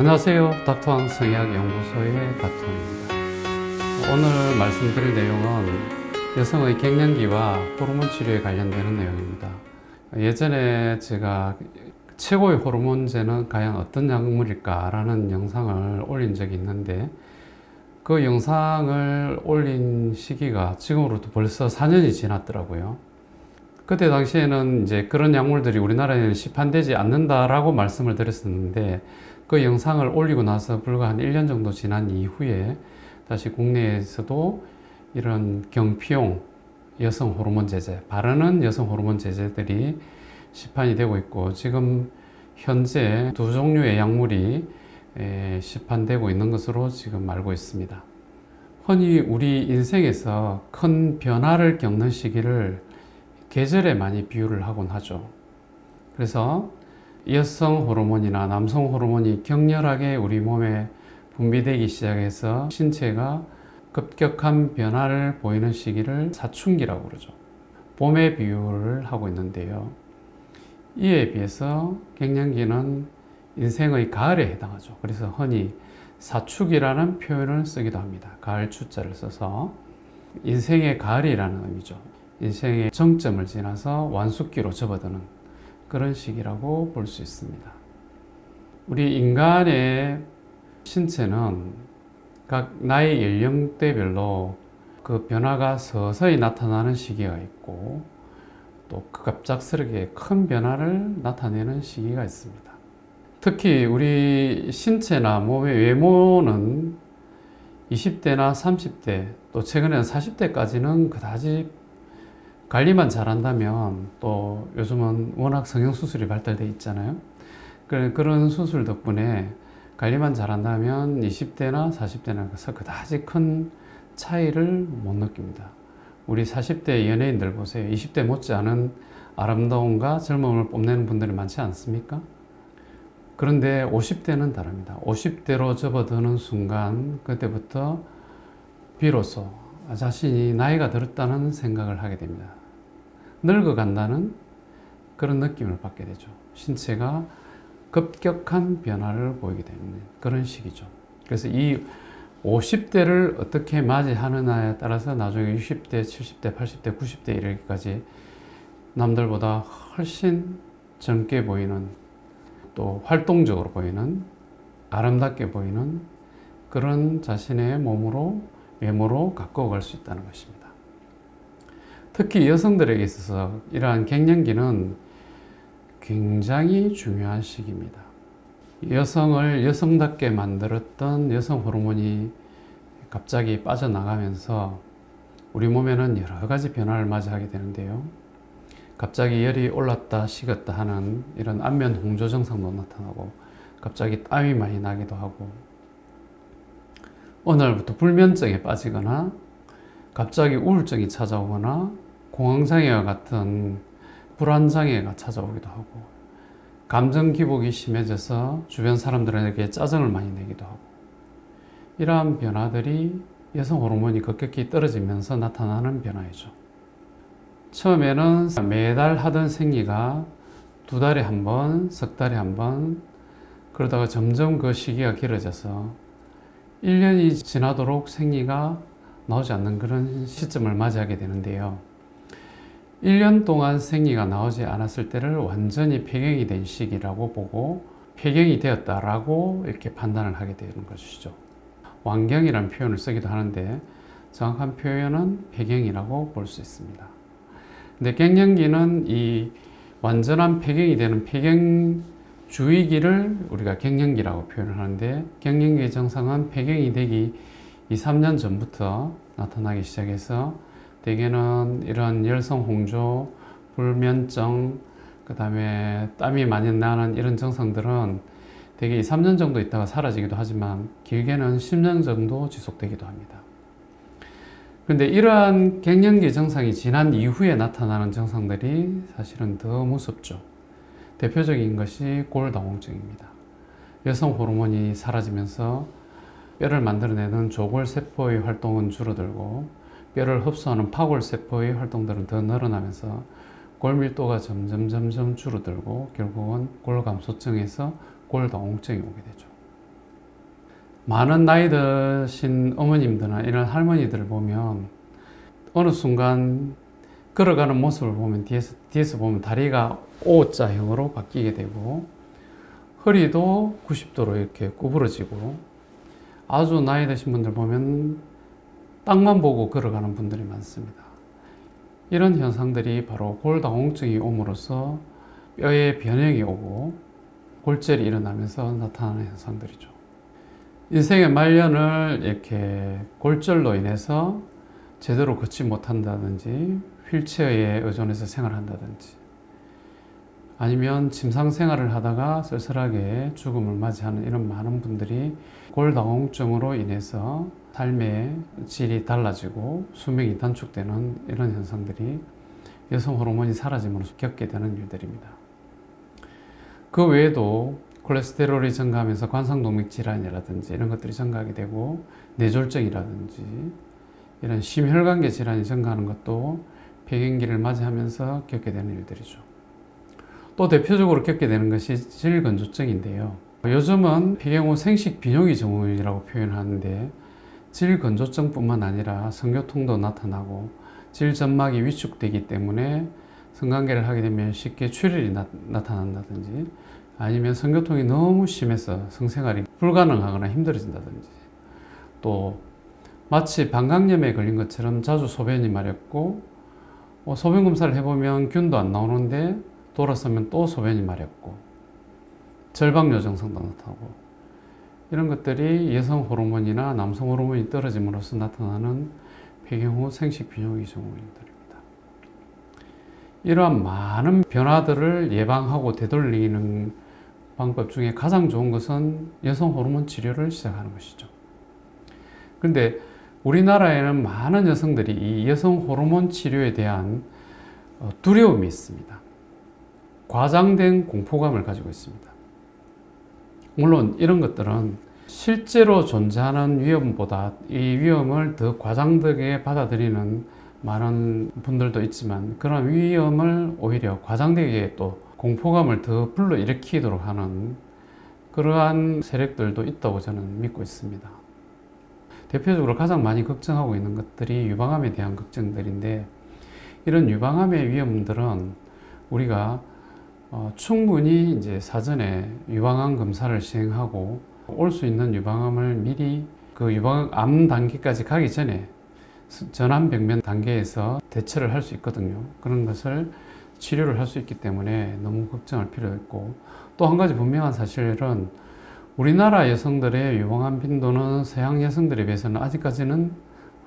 안녕하세요. 닥터왕 성의학연구소의 닥터왕입니다. 오늘 말씀드릴 내용은 여성의 갱년기와 호르몬 치료에 관련되는 내용입니다. 예전에 제가 최고의 호르몬제는 과연 어떤 약물일까 라는 영상을 올린 적이 있는데, 그 영상을 올린 시기가 지금으로부터 벌써 4년이 지났더라고요. 그때 당시에는 이제 그런 약물들이 우리나라에는 시판되지 않는다라고 말씀을 드렸었는데, 그 영상을 올리고 나서 불과 한 1년 정도 지난 이후에 다시 국내에서도 이런 경피용 여성 호르몬 제제, 바르는 여성 호르몬 제제들이 시판이 되고 있고, 지금 현재 2종류의 약물이 시판되고 있는 것으로 지금 알고 있습니다. 흔히 우리 인생에서 큰 변화를 겪는 시기를 계절에 많이 비유를 하곤 하죠. 그래서 여성 호르몬이나 남성 호르몬이 격렬하게 우리 몸에 분비되기 시작해서 신체가 급격한 변화를 보이는 시기를 사춘기라고 그러죠. 봄에 비유를 하고 있는데요. 이에 비해서 갱년기는 인생의 가을에 해당하죠. 그래서 흔히 사축이라는 표현을 쓰기도 합니다. 가을 추자를 써서 인생의 가을이라는 의미죠. 인생의 정점을 지나서 완숙기로 접어드는 그런 시기라고 볼 수 있습니다. 우리 인간의 신체는 각 나이 연령대별로 그 변화가 서서히 나타나는 시기가 있고, 또 갑작스럽게 큰 변화를 나타내는 시기가 있습니다. 특히 우리 신체나 몸의 외모는 20대나 30대, 또 최근에는 40대까지는 그다지 관리만 잘한다면, 또 요즘은 워낙 성형수술이 발달되어 있잖아요. 그런 수술 덕분에 관리만 잘한다면 20대나 40대나 그다지 큰 차이를 못 느낍니다. 우리 40대 연예인들 보세요. 20대 못지않은 아름다움과 젊음을 뽐내는 분들이 많지 않습니까? 그런데 50대는 다릅니다. 50대로 접어드는 순간, 그때부터 비로소 자신이 나이가 들었다는 생각을 하게 됩니다. 늙어간다는 그런 느낌을 받게 되죠. 신체가 급격한 변화를 보이게 되는 그런 시기죠. 그래서 이 50대를 어떻게 맞이하느냐에 따라서 나중에 60대, 70대, 80대, 90대 이르기까지 남들보다 훨씬 젊게 보이는, 또 활동적으로 보이는, 아름답게 보이는 그런 자신의 몸으로, 외모로 가꿔갈 수 있다는 것입니다. 특히 여성들에게 있어서 이러한 갱년기는 굉장히 중요한 시기입니다. 여성을 여성답게 만들었던 여성 호르몬이 갑자기 빠져나가면서 우리 몸에는 여러 가지 변화를 맞이하게 되는데요. 갑자기 열이 올랐다 식었다 하는 이런 안면 홍조 증상도 나타나고, 갑자기 땀이 많이 나기도 하고, 어느 날부터 불면증에 빠지거나 갑자기 우울증이 찾아오거나 공황장애와 같은 불안장애가 찾아오기도 하고, 감정 기복이 심해져서 주변 사람들에게 짜증을 많이 내기도 하고, 이러한 변화들이 여성 호르몬이 급격히 떨어지면서 나타나는 변화이죠. 처음에는 매달 하던 생리가 2달에 한 번, 석 달에 한 번, 그러다가 점점 그 시기가 길어져서 1년이 지나도록 생리가 나오지 않는 그런 시점을 맞이하게 되는데요. 1년 동안 생리가 나오지 않았을 때를 완전히 폐경이 된 시기라고 보고, 폐경이 되었다라고 이렇게 판단을 하게 되는 것이죠. 완경이라는 표현을 쓰기도 하는데, 정확한 표현은 폐경이라고 볼 수 있습니다. 근데 갱년기는 이 완전한 폐경이 되는 폐경 주의기를 우리가 갱년기라고 표현을 하는데, 갱년기의 증상은 폐경이 되기 2, 3년 전부터 나타나기 시작해서, 대개는 이런 열성 홍조, 불면증, 그 다음에 땀이 많이 나는 이런 증상들은 대개 2, 3년 정도 있다가 사라지기도 하지만, 길게는 10년 정도 지속되기도 합니다. 그런데 이러한 갱년기 증상이 지난 이후에 나타나는 증상들이 사실은 더 무섭죠. 대표적인 것이 골다공증입니다. 여성 호르몬이 사라지면서 뼈를 만들어내는 조골세포의 활동은 줄어들고, 뼈를 흡수하는 파골세포의 활동들은 더 늘어나면서 골밀도가 점점 줄어들고, 결국은 골감소증에서 골다공증이 오게 되죠. 많은 나이 드신 어머님들이나 이런 할머니들을 보면 어느 순간 걸어가는 모습을 보면 뒤에서 보면 다리가 O자형으로 바뀌게 되고 허리도 90도로 이렇게 구부러지고 아주 나이 드신 분들 보면 땅만 보고 걸어가는 분들이 많습니다. 이런 현상들이 바로 골다공증이 옴으로써 뼈에 변형이 오고 골절이 일어나면서 나타나는 현상들이죠. 인생의 말년을 이렇게 골절로 인해서 제대로 걷지 못한다든지 휠체어에 의존해서 생활한다든지 아니면 침상 생활을 하다가 쓸쓸하게 죽음을 맞이하는 이런 많은 분들이 골다공증으로 인해서 삶의 질이 달라지고 수명이 단축되는 이런 현상들이 여성 호르몬이 사라짐으로 겪게 되는 일들입니다. 그 외에도 콜레스테롤이 증가하면서 관상동맥 질환이라든지 이런 것들이 증가하게 되고 뇌졸중이라든지 이런 심혈관계 질환이 증가하는 것도 폐경기를 맞이하면서 겪게 되는 일들이죠. 또 대표적으로 겪게 되는 것이 질건조증인데요. 요즘은 폐경 후 생식 비뇨기 증후군이라고 표현하는데 질건조증뿐만 아니라 성교통도 나타나고 질점막이 위축되기 때문에 성관계를 하게 되면 쉽게 출혈이 나타난다든지 아니면 성교통이 너무 심해서 성생활이 불가능하거나 힘들어진다든지 또 마치 방광염에 걸린 것처럼 자주 소변이 마렵고 소변 검사를 해보면 균도 안 나오는데 돌아서면 또 소변이 마렵고 절박요 증상도 나타나고 이런 것들이 여성 호르몬이나 남성 호르몬이 떨어짐으로써 나타나는 폐경 후 생식 비뇨기 증후군들입니다. 이러한 많은 변화들을 예방하고 되돌리는 방법 중에 가장 좋은 것은 여성 호르몬 치료를 시작하는 것이죠. 그런데 우리나라에는 많은 여성들이 이 여성 호르몬 치료에 대한 두려움이 있습니다. 과장된 공포감을 가지고 있습니다. 물론 이런 것들은 실제로 존재하는 위험보다 이 위험을 더 과장되게 받아들이는 많은 분들도 있지만 그런 위험을 오히려 과장되게 또 공포감을 더 불러일으키도록 하는 그러한 세력들도 있다고 저는 믿고 있습니다. 대표적으로 가장 많이 걱정하고 있는 것들이 유방암에 대한 걱정들인데 이런 유방암의 위험들은 우리가 충분히 이제 사전에 유방암 검사를 시행하고 올 수 있는 유방암을 미리 그 유방암 단계까지 가기 전에 전암병변 단계에서 대처를 할 수 있거든요. 그런 것을 치료를 할 수 있기 때문에 너무 걱정할 필요가 있고 또 한 가지 분명한 사실은 우리나라 여성들의 유방암 빈도는 서양 여성들에 비해서는 아직까지는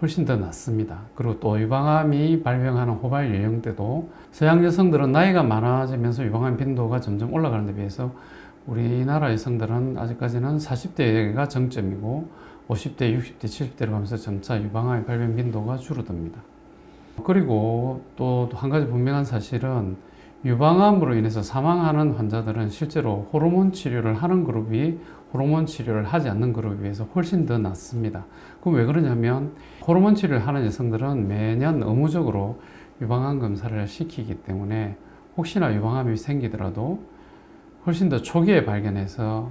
훨씬 더 낮습니다. 그리고 또 유방암이 발병하는 호발 연령대도 서양 여성들은 나이가 많아지면서 유방암 빈도가 점점 올라가는 데 비해서 우리나라 여성들은 아직까지는 40대가 정점이고 50대, 60대, 70대로 가면서 점차 유방암의 발병 빈도가 줄어듭니다. 그리고 또 한 가지 분명한 사실은 유방암으로 인해서 사망하는 환자들은 실제로 호르몬 치료를 하는 그룹이 호르몬 치료를 하지 않는 그룹에 비해서 훨씬 더 낮습니다. 그럼 왜 그러냐면 호르몬 치료를 하는 여성들은 매년 의무적으로 유방암 검사를 시키기 때문에 혹시나 유방암이 생기더라도 훨씬 더 초기에 발견해서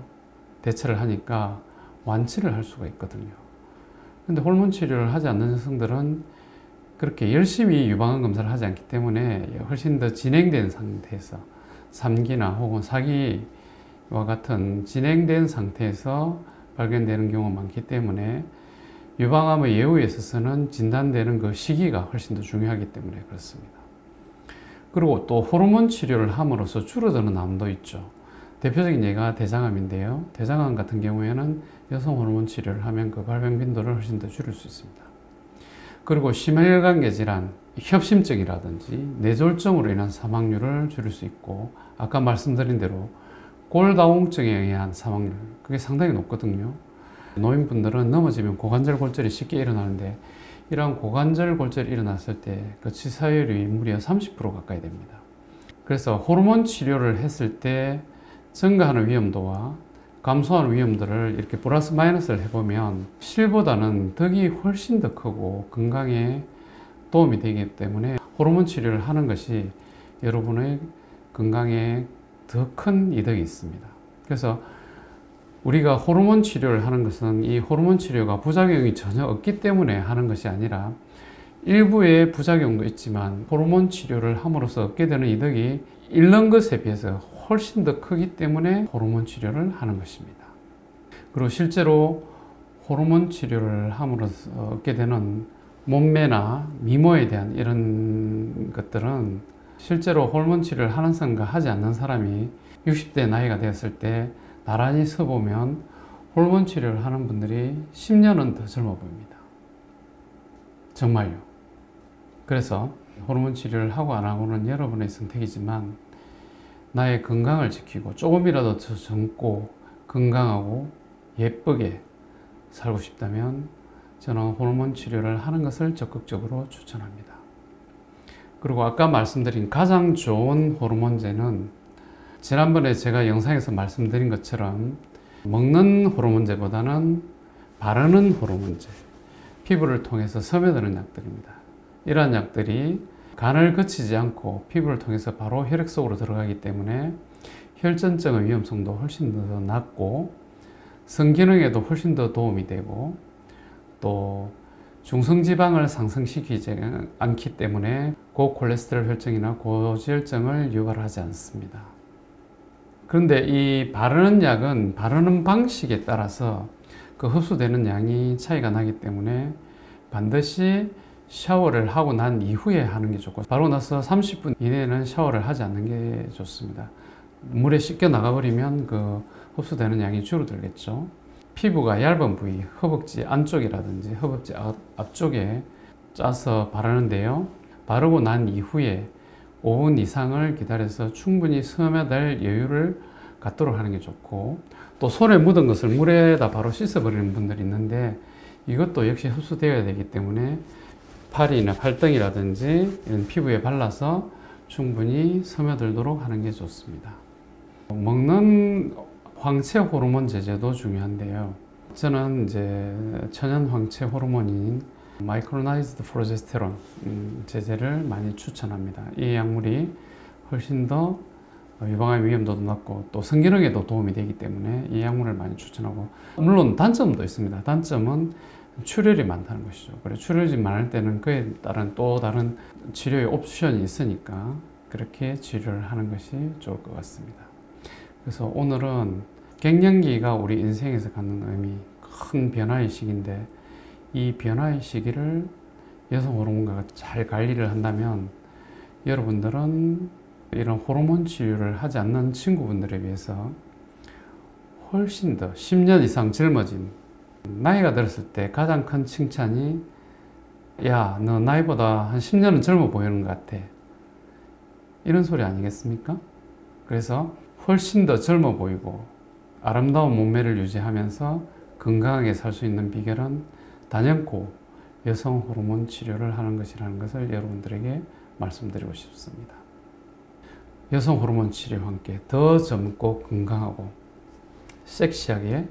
대처를 하니까 완치를 할 수가 있거든요. 근데 호르몬 치료를 하지 않는 여성들은 그렇게 열심히 유방암 검사를 하지 않기 때문에 훨씬 더 진행된 상태에서 3기나 혹은 4기와 같은 진행된 상태에서 발견되는 경우가 많기 때문에 유방암의 예후에 있어서는 진단되는 그 시기가 훨씬 더 중요하기 때문에 그렇습니다. 그리고 또 호르몬 치료를 함으로써 줄어드는 암도 있죠. 대표적인 예가 대장암인데요. 대장암 같은 경우에는 여성 호르몬 치료를 하면 그 발병 빈도를 훨씬 더 줄일 수 있습니다. 그리고 심혈관계 질환, 협심증이라든지 뇌졸중으로 인한 사망률을 줄일 수 있고 아까 말씀드린 대로 골다공증에 의한 사망률, 그게 상당히 높거든요. 노인분들은 넘어지면 고관절 골절이 쉽게 일어나는데 이러한 고관절 골절이 일어났을 때 그 치사율이 무려 30% 가까이 됩니다. 그래서 호르몬 치료를 했을 때 증가하는 위험도와 감소하는 위험들을 이렇게 플러스 마이너스를 해보면 실보다는 덕이 훨씬 더 크고 건강에 도움이 되기 때문에 호르몬 치료를 하는 것이 여러분의 건강에 더 큰 이득이 있습니다. 그래서 우리가 호르몬 치료를 하는 것은 이 호르몬 치료가 부작용이 전혀 없기 때문에 하는 것이 아니라 일부의 부작용도 있지만 호르몬 치료를 함으로써 얻게 되는 이득이 잃는 것에 비해서 훨씬 더 크기 때문에 호르몬 치료를 하는 것입니다. 그리고 실제로 호르몬 치료를 함으로써 얻게 되는 몸매나 미모에 대한 이런 것들은 실제로 호르몬 치료를 하는 사람과 하지 않는 사람이 60대 나이가 되었을 때 나란히 서보면 호르몬 치료를 하는 분들이 10년은 더 젊어 보입니다. 정말요. 그래서 호르몬 치료를 하고 안 하고는 여러분의 선택이지만 나의 건강을 지키고 조금이라도 더 젊고 건강하고 예쁘게 살고 싶다면 저는 호르몬 치료를 하는 것을 적극적으로 추천합니다. 그리고 아까 말씀드린 가장 좋은 호르몬제는 지난번에 제가 영상에서 말씀드린 것처럼 먹는 호르몬제보다는 바르는 호르몬제, 피부를 통해서 스며드는 약들입니다. 이러한 약들이 간을 거치지 않고 피부를 통해서 바로 혈액 속으로 들어가기 때문에 혈전증의 위험성도 훨씬 더 낮고 성기능에도 훨씬 더 도움이 되고 또 중성지방을 상승시키지 않기 때문에 고콜레스테롤 혈증이나 고지혈증을 유발하지 않습니다. 그런데 이 바르는 약은 바르는 방식에 따라서 그 흡수되는 양이 차이가 나기 때문에 반드시 샤워를 하고 난 이후에 하는 게 좋고 바로 나서 30분 이내에는 샤워를 하지 않는 게 좋습니다. 물에 씻겨 나가버리면 그 흡수되는 양이 줄어들겠죠. 피부가 얇은 부위, 허벅지 안쪽이라든지 허벅지 앞쪽에 짜서 바르는데요. 바르고 난 이후에 5분 이상을 기다려서 충분히 스며들 여유를 갖도록 하는 게 좋고 또 손에 묻은 것을 물에다 바로 씻어버리는 분들이 있는데 이것도 역시 흡수되어야 되기 때문에 팔이나 팔등이라든지 이런 피부에 발라서 충분히 스며들도록 하는 게 좋습니다. 먹는 황체 호르몬 제제도 중요한데요. 저는 이제 천연 황체 호르몬인 마이크로나이즈드 프로제스테론 제제를 많이 추천합니다. 이 약물이 훨씬 더 유방암 위험도도 낮고 또 성기능에도 도움이 되기 때문에 이 약물을 많이 추천하고 물론 단점도 있습니다. 단점은 출혈이 많다는 것이죠. 그래 출혈이 많을 때는 그에 따른 또 다른 치료의 옵션이 있으니까 그렇게 치료를 하는 것이 좋을 것 같습니다. 그래서 오늘은 갱년기가 우리 인생에서 갖는 의미, 큰 변화의 시기인데 이 변화의 시기를 여성 호르몬과 잘 관리를 한다면 여러분들은 이런 호르몬 치료를 하지 않는 친구분들에 비해서 훨씬 더 10년 이상 젊어진 나이가 들었을 때 가장 큰 칭찬이 야, 너 나이보다 한 10년은 젊어 보이는 것 같아. 이런 소리 아니겠습니까? 그래서 훨씬 더 젊어 보이고 아름다운 몸매를 유지하면서 건강하게 살 수 있는 비결은 단연코 여성 호르몬 치료를 하는 것이라는 것을 여러분들에게 말씀드리고 싶습니다. 여성 호르몬 치료와 함께 더 젊고 건강하고 섹시하게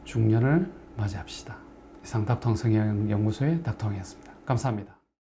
중년을 맞이합시다. 이상 닥터홍 성형연구소의 닥터홍이었습니다. 감사합니다.